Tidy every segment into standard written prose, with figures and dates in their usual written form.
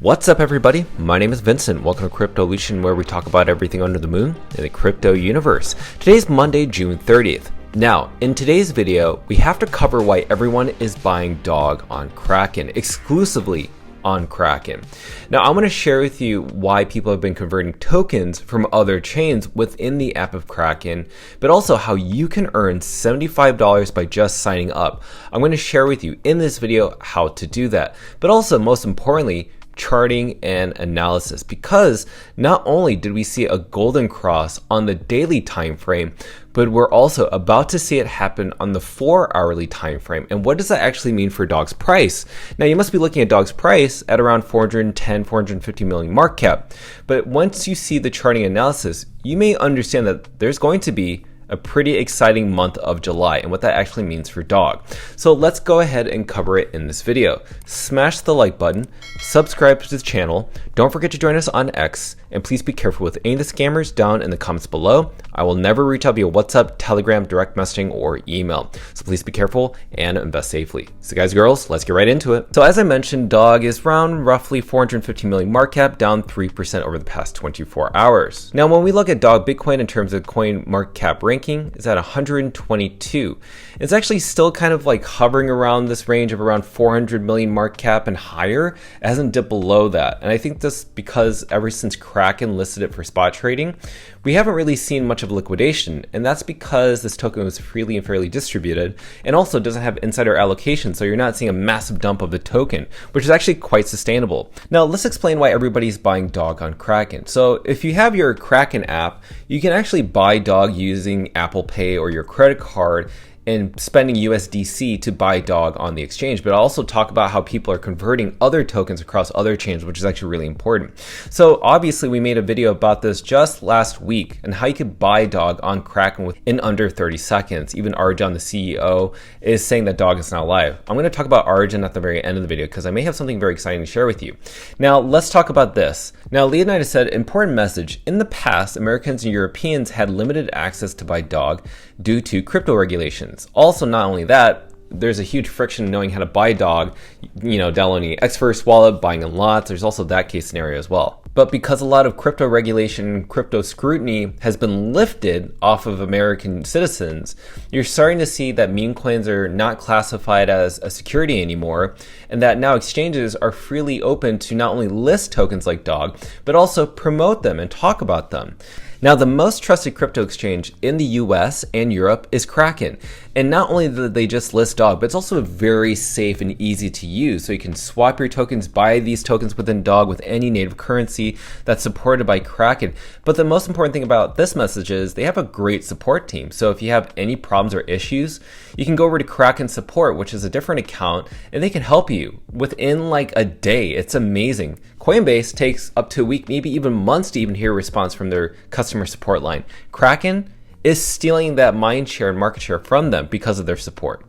What's up everybody, my name is Vincent. Welcome to Cryptolution, where we talk about everything under the moon in the crypto universe. Today's Monday, June 30th. Now, in today's video, we have to cover why everyone is buying dog on Kraken, exclusively on Kraken. Now, I want to share with you why people have been converting tokens from other chains within the app of Kraken, but also how you can earn $75 by just signing up. I'm going to share with you in this video how to do that, but also most importantly, charting and analysis, because not only did we see a golden cross on the daily time frame, but we're also about to see it happen on the 4-hourly time frame. And what does that actually mean for dog's price? Now, you must be looking at dog's price at around 450 million market cap, but once you see the charting analysis, you may understand that there's going to be a pretty exciting month of July and what that actually means for dog. So let's go ahead and cover it in this video. Smash the like button, subscribe to the channel, don't forget to join us on X, and please be careful with any of the scammers down in the comments below. I will never reach out via WhatsApp, Telegram, direct messaging, or email. So please be careful and invest safely. So guys and girls, let's get right into it. So as I mentioned, dog is around roughly 450 million market cap, down 3% over the past 24 hours. Now, when we look at dog Bitcoin in terms of coin market cap ranking, is at 122. It's actually still kind of like hovering around this range of around 400 million market cap and higher. It hasn't dipped below that. And I think this because ever since Kraken listed it for spot trading, we haven't really seen much of liquidation. And that's because this token was freely and fairly distributed and also doesn't have insider allocation. So you're not seeing a massive dump of the token, which is actually quite sustainable. Now let's explain why everybody's buying dog on Kraken. So if you have your Kraken app, you can actually buy dog using Apple Pay or your credit card and spending USDC to buy dog on the exchange. But I'll also talk about how people are converting other tokens across other chains, which is actually really important. So obviously we made a video about this just last week and how you could buy dog on Kraken in under 30 seconds. Even Arjun, the CEO, is saying that dog is now live. I'm going to talk about Arjun at the very end of the video because I may have something very exciting to share with you. Now let's talk about this. Now Leonidas said, important message. In the past, Americans and Europeans had limited access to buy dog due to crypto regulations. Also, not only that, there's a huge friction in knowing how to buy dog, downloading Xverse wallet, buying in lots. There's also that case scenario as well. But because a lot of crypto regulation, crypto scrutiny has been lifted off of American citizens, you're starting to see that meme coins are not classified as a security anymore, and that now exchanges are freely open to not only list tokens like dog, but also promote them and talk about them. Now, the most trusted crypto exchange in the US and Europe is Kraken. And not only do they just list dog, but it's also very safe and easy to use. So you can swap your tokens, buy these tokens within dog with any native currency that's supported by Kraken. But the most important thing about this message is they have a great support team. So if you have any problems or issues, you can go over to Kraken support, which is a different account, and they can help you within like a day. It's amazing. Coinbase takes up to a week, maybe even months to even hear a response from their customer support line. Kraken is stealing that mind share and market share from them because of their support.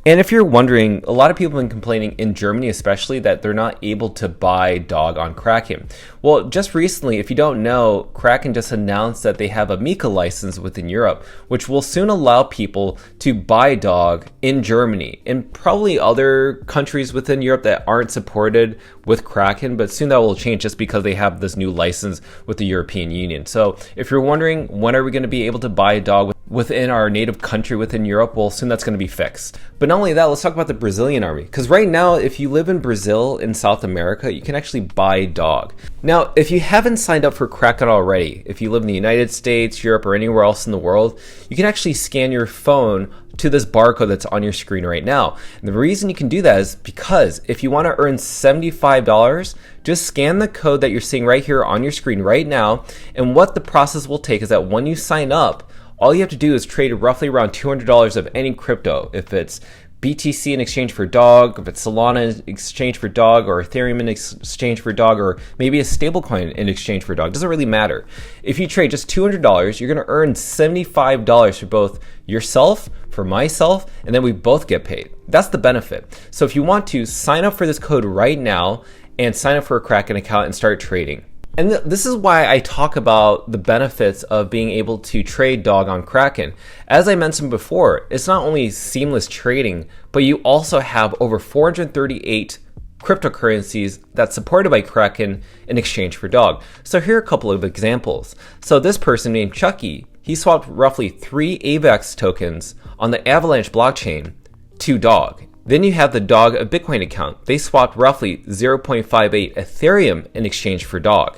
And if you're wondering, a lot of people have been complaining in Germany especially that they're not able to buy dog on Kraken. Well, just recently, if you don't know, Kraken just announced that they have a MiCA license within Europe, which will soon allow people to buy dog in Germany and probably other countries within Europe that aren't supported with Kraken, but soon that will change just because they have this new license with the European Union. So if you're wondering, when are we going to be able to buy a dog within our native country within Europe, well, soon that's going to be fixed. But not only that, let's talk about the Brazilian army. Because right now, if you live in Brazil, in South America, you can actually buy dog. Now, if you haven't signed up for Kraken already, if you live in the United States, Europe, or anywhere else in the world, you can actually scan your phone to this barcode that's on your screen right now. And the reason you can do that is because if you want to earn $75, just scan the code that you're seeing right here on your screen right now. And what the process will take is that when you sign up, all you have to do is trade roughly around $200 of any crypto. If it's BTC in exchange for dog, if it's Solana in exchange for dog, or Ethereum in exchange for dog, or maybe a stablecoin in exchange for dog, doesn't really matter. If you trade just $200, you're going to earn $75 for both yourself, for myself, and then we both get paid. That's the benefit. So if you want to, sign up for this code right now and sign up for a Kraken account and start trading. And this is why I talk about the benefits of being able to trade dog on Kraken. As I mentioned before, it's not only seamless trading, but you also have over 438 cryptocurrencies that's supported by Kraken in exchange for dog. So here are a couple of examples. So this person named Chucky, he swapped roughly 3 AVAX tokens on the Avalanche blockchain to dog. Then you have the dog Bitcoin account. They swapped roughly 0.58 Ethereum in exchange for dog.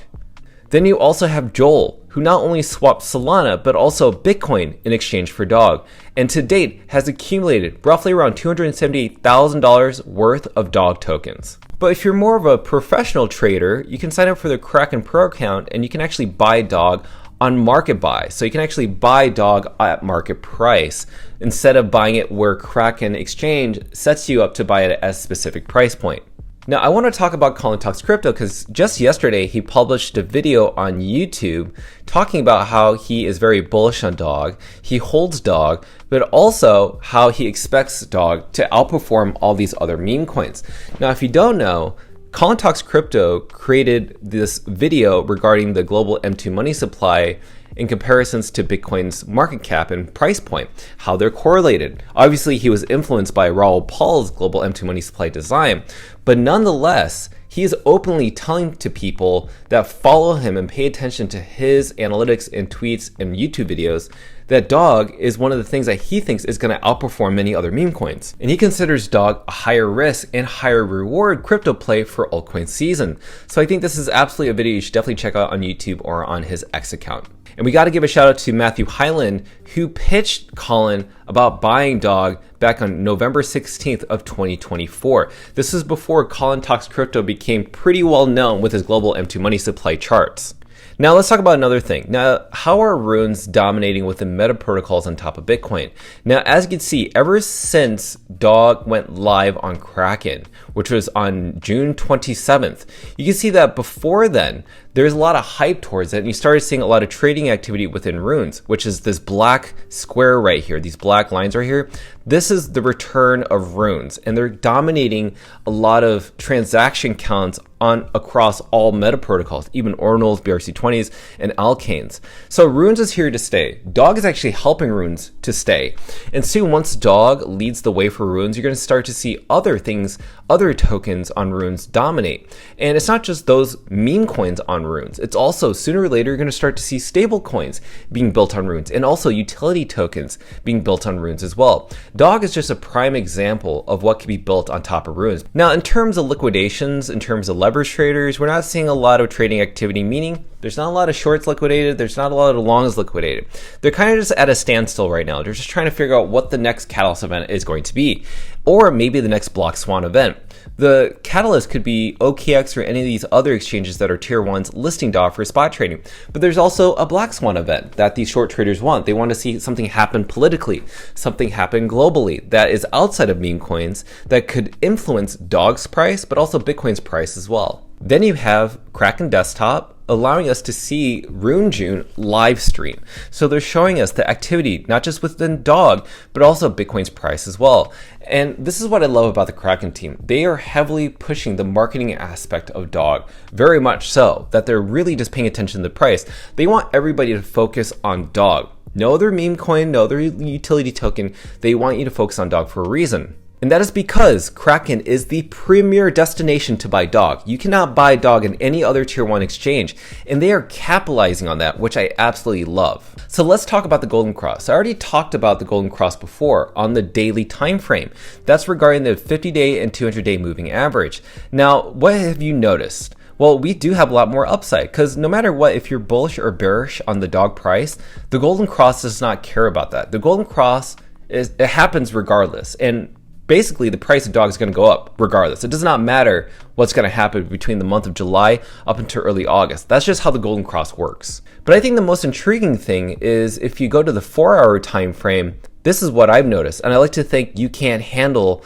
Then you also have Joel, who not only swapped Solana, but also Bitcoin in exchange for dog, and to date has accumulated roughly around $278,000 worth of dog tokens. But if you're more of a professional trader, you can sign up for the Kraken Pro account and you can actually buy dog on market buy. So you can actually buy dog at market price instead of buying it where Kraken Exchange sets you up to buy it at a specific price point. Now, I want to talk about Colin Talks Crypto because just yesterday he published a video on YouTube talking about how he is very bullish on dog, he holds dog, but also how he expects dog to outperform all these other meme coins. Now, if you don't know, Colin Talks Crypto created this video regarding the global M2 money supply in comparisons to Bitcoin's market cap and price point, how they're correlated. Obviously, he was influenced by Raoul Pal's global M2 money supply design, but nonetheless, he is openly telling to people that follow him and pay attention to his analytics and tweets and YouTube videos that dog is one of the things that he thinks is going to outperform many other meme coins. And he considers dog a higher risk and higher reward crypto play for altcoin season. So I think this is absolutely a video you should definitely check out on YouTube or on his X account. And we got to give a shout out to Matthew Hyland, who pitched Colin about buying dog back on November 16th of 2024. This is before Colin Talks Crypto became pretty well known with his global M2 money supply charts. Now let's talk about another thing. Now, how are runes dominating within meta protocols on top of Bitcoin? Now, as you can see, ever since dog went live on Kraken, which was on June 27th, you can see that before then, there's a lot of hype towards it, and you started seeing a lot of trading activity within runes, which is this black square right here, these black lines right here. This is the return of runes, and they're dominating a lot of transaction counts across all meta protocols, even Ordinals, BRC20s, and alkanes. So runes is here to stay. Dog is actually helping runes to stay. And soon, once dog leads the way for runes, you're going to start to see other things, other tokens on runes dominate. And it's not just those meme coins on runes. It's also sooner or later, you're going to start to see stable coins being built on runes and also utility tokens being built on runes as well. Dog is just a prime example of what can be built on top of runes. Now, in terms of liquidations, in terms of leverage traders, we're not seeing a lot of trading activity, meaning there's not a lot of shorts liquidated, there's not a lot of longs liquidated. They're kind of just at a standstill right now. They're just trying to figure out what the next catalyst event is going to be, or maybe the next block swan event. The catalyst could be OKX or any of these other exchanges that are tier 1s listing dog for spot trading. But there's also a black swan event that these short traders want. They want to see something happen politically, something happen globally that is outside of meme coins that could influence dog's price, but also Bitcoin's price as well. Then you have Kraken Desktop allowing us to see Rune June live stream. So they're showing us the activity, not just within dog, but also Bitcoin's price as well. And this is what I love about the Kraken team. They are heavily pushing the marketing aspect of dog, very much so, that they're really just paying attention to the price. They want everybody to focus on dog. No other meme coin, no other utility token. They want you to focus on dog for a reason. And that is because Kraken is the premier destination to buy dog. You cannot buy dog in any other tier 1 exchange, and they are capitalizing on that, which I absolutely love. So let's talk about the Golden Cross. I already talked about the Golden Cross before on the daily time frame. That's regarding the 50-day and 200-day moving average. Now, what have you noticed? Well, we do have a lot more upside because no matter what, if you're bullish or bearish on the dog price, the Golden Cross does not care about that. The Golden Cross, it happens regardless. And basically, the price of dog is going to go up regardless. It does not matter what's going to happen between the month of July up until early August. That's just how the Golden Cross works. But I think the most intriguing thing is if you go to the 4-hour time frame, this is what I've noticed. And I like to think you can't handle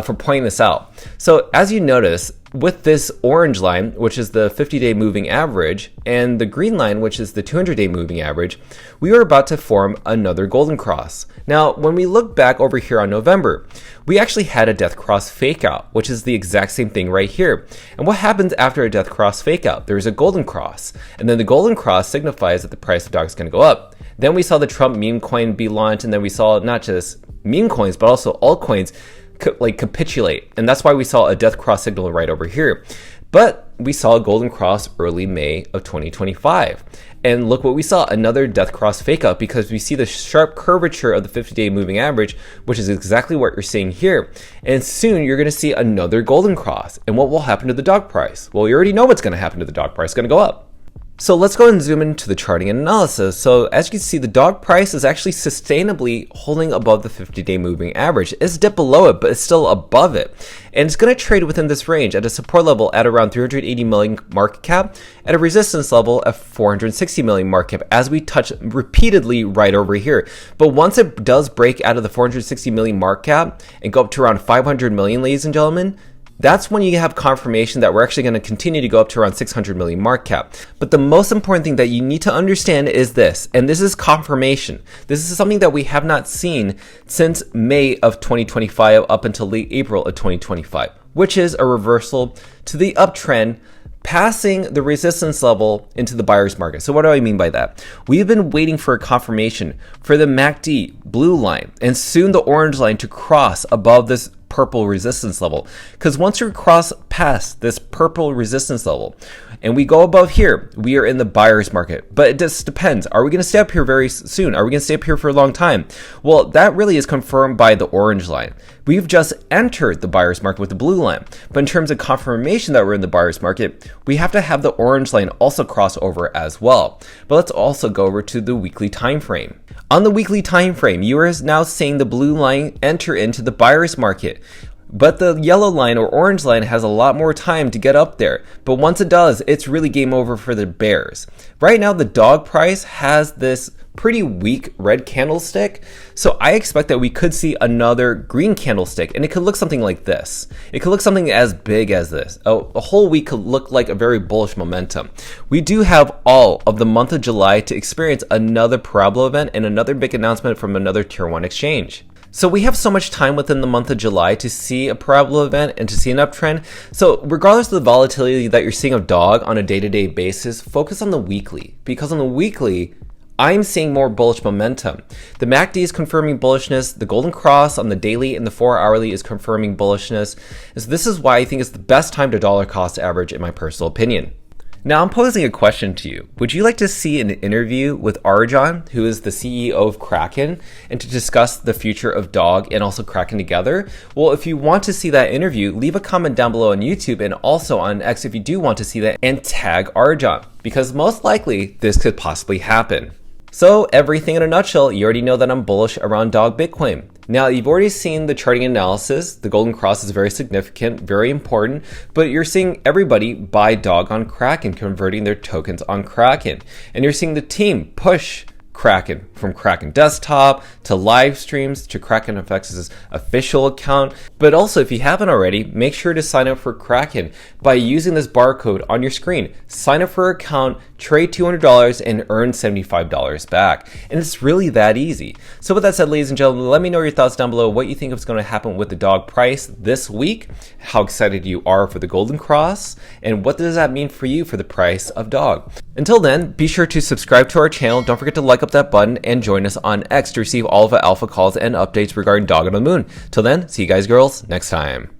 for pointing this out. So as you notice, with this orange line, which is the 50-day moving average, and the green line, which is the 200-day moving average, we are about to form another Golden Cross. Now, when we look back over here on November, we actually had a Death Cross fake out, which is the exact same thing right here. And what happens after a Death Cross fake out? There's a Golden Cross, and then the Golden Cross signifies that the price of dog is going to go up. Then we saw the Trump meme coin be launched, and then we saw not just meme coins, but also altcoins capitulate, and that's why we saw a death cross signal right over here. But we saw a golden cross early May of 2025. And look what we saw, another death cross fake out, because we see the sharp curvature of the 50-day moving average, which is exactly what you're seeing here. And soon you're going to see another golden cross. And what will happen to the dog price? Well, you already know what's going to happen to the dog price. It's going to go up. So let's go and zoom into the charting and analysis. So as you can see, the dog price is actually sustainably holding above the 50-day moving average. It's dipped below it, but it's still above it. And it's going to trade within this range at a support level at around 380 million market cap, at a resistance level at 460 million market cap, as we touch repeatedly right over here. But once it does break out of the 460 million market cap and go up to around 500 million, ladies and gentlemen, that's when you have confirmation that we're actually going to continue to go up to around 600 million market cap. But the most important thing that you need to understand is this, and this is confirmation. This is something that we have not seen since May of 2025 up until late April of 2025, which is a reversal to the uptrend, passing the resistance level into the buyer's market. So what do I mean by that? We've been waiting for a confirmation for the MACD blue line and soon the orange line to cross above this purple resistance level. Because once you cross past this purple resistance level and we go above here, we are in the buyer's market. But it just depends. Are we going to stay up here very soon? Are we going to stay up here for a long time? Well, that really is confirmed by the orange line. We've just entered the buyer's market with the blue line. But in terms of confirmation that we're in the buyer's market, we have to have the orange line also cross over as well. But let's also go over to the weekly time frame. On the weekly time frame, you are now seeing the blue line enter into the buyer's market. But the yellow line or orange line has a lot more time to get up there. But once it does, it's really game over for the bears. Right now, the dog price has this pretty weak red candlestick. So I expect that we could see another green candlestick, and it could look something like this. It could look something as big as this. A whole week could look like a very bullish momentum. We do have all of the month of July to experience another parabola event and another big announcement from another tier 1 exchange. So we have so much time within the month of July to see a parabola event and to see an uptrend. So regardless of the volatility that you're seeing of dog on a day-to-day basis, focus on the weekly, because on the weekly, I'm seeing more bullish momentum. The MACD is confirming bullishness. The golden cross on the daily and the 4-hourly is confirming bullishness. So this is why I think it's the best time to dollar cost average in my personal opinion. Now I'm posing a question to you. Would you like to see an interview with Arjan, who is the CEO of Kraken, and to discuss the future of dog and also Kraken together? Well, if you want to see that interview, leave a comment down below on YouTube and also on X if you do want to see that, and tag Arjan, because most likely this could possibly happen. So everything in a nutshell, you already know that I'm bullish around dog Bitcoin. Now, you've already seen the charting analysis. The golden cross is very significant, very important, but you're seeing everybody buy dog on Kraken, converting their tokens on Kraken. And you're seeing the team push Kraken, from Kraken desktop to live streams to Kraken FX's official account. But also, if you haven't already, make sure to sign up for Kraken by using this barcode on your screen. Sign up for an account, trade $200 and earn $75 back. And it's really that easy. So with that said, ladies and gentlemen, let me know your thoughts down below, what you think is going to happen with the dog price this week, how excited you are for the golden cross, and what does that mean for you for the price of dog. Until then, be sure to subscribe to our channel. Don't forget to like up that button and join us on X to receive all of our alpha calls and updates regarding dog on the moon. Till then, see you guys girls next time.